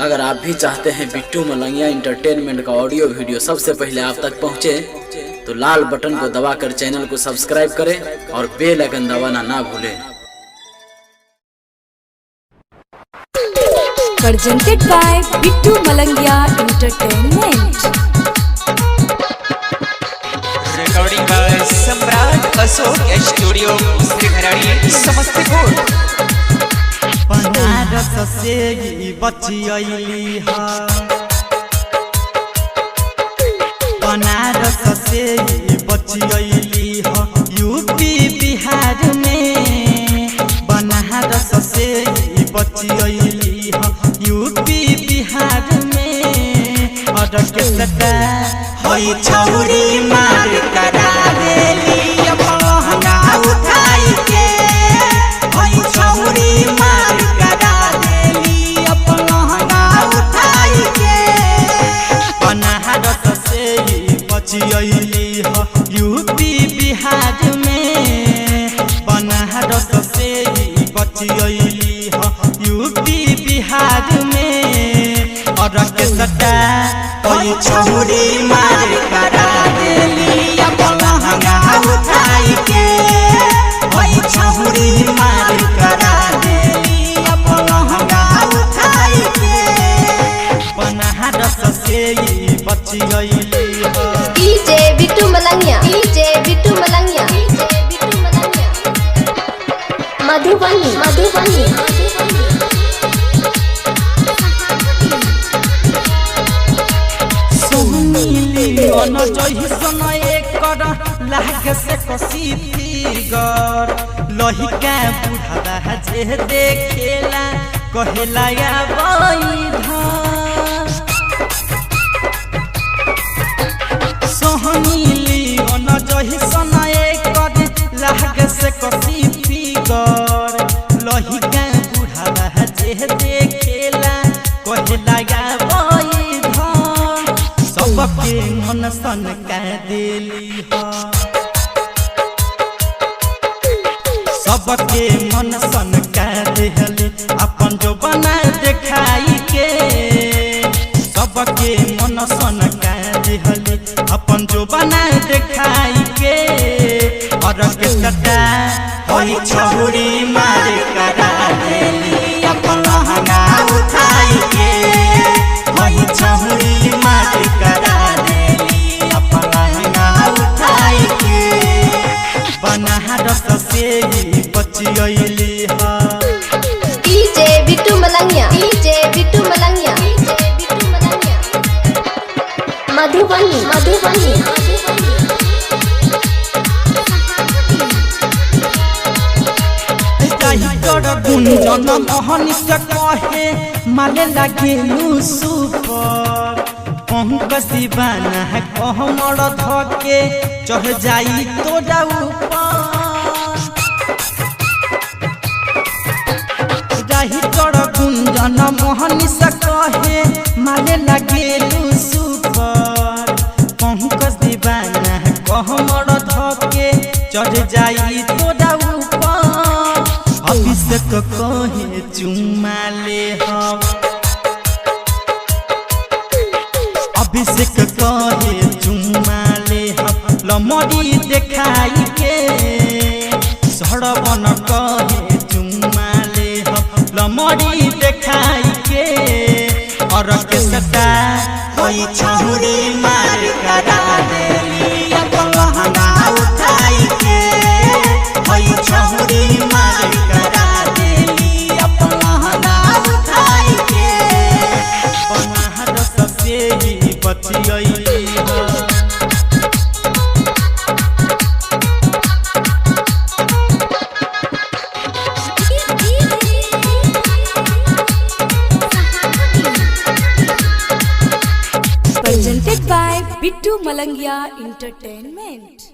अगर आप भी चाहते हैं बिट्टू मलंगिया इंटरटेनमेंट का ऑडियो वीडियो सबसे पहले आप तक पहुंचे, तो लाल बटन को दबाकर चैनल को सब्सक्राइब करें और बेल आइकन दबाना ना भूलें। Presented by Bittu Malangia Entertainment. Recording by Samrat Ashok studio श्रीघराड़ी समस्तीपुर। बनारस से बचियली है, बनारस से बचियली है यूपी बिहार में। बनारस से बचियली है यूपी बिहार में। और के सटा होई छौरी मार करा देली महंगा उठाई के। होई छौरी मार करा देली महंगा उठाई के। बनारस से बचियली है यूपी बिहार में। बनारस से बचियली है यूपी बिहार में। और के सटा होई छौरी मार करा देली महंगा उठाई के। होई छौरी मार करा देली महंगा उठाई के। बनारस से बचियली है डीजे बिट्टू मलंगिया, डीजे बिट्टू मलंगिया, मधुबनी मधुबनी। अन जही समय कर लाग से कसी फिगर। लहिका बुढ़ावा जे देखेला कहेला या बैधा। सोहनीली अन जही समय कर लाग से कसी फिगर। लहिका बुढ़ावा जे देखेला कहेला या बैधा। सबके मन सन कह देली है, सबके मन सन कह देली अपन जो बना दिखाई के। सबके मन सन कह देली अपन जो बना दिखाई के। और के सटा होई छौरी मार करा देली अपन महंगा उठाई के। होई छौरी मार करा देली अपन महंगा उठाई के। बनारस से बचियली है डीजे बिट्टू मलंगिया, डीजे बिट्टू मलंगिया, मधुबनी मधुबनी। गुंजन मोहन से कहे माले लगे सुपर। पंकज दीवाना है कहमर धके चढ़ जाई तोरा ऊपर। रही तोर गुंजन मोहन से कहे माले लगे सुपर। पंकज दीवाना है कहमर धके चढ़ जाई तोरा ऊपर। अभिषेक कहे चुमा ले हम, अभिषेक कहे चुमा ले हम लमरी देखाई के। सरवन कहे चुमा ले हम लमरी देखाई के। और के सटा होई छौरी मार करा देली महंगा उठाई के। होई छौरी मार करा देली महंगा उठाई के। बनारस से बचियली है Presented by Bittu Malangia Entertainment.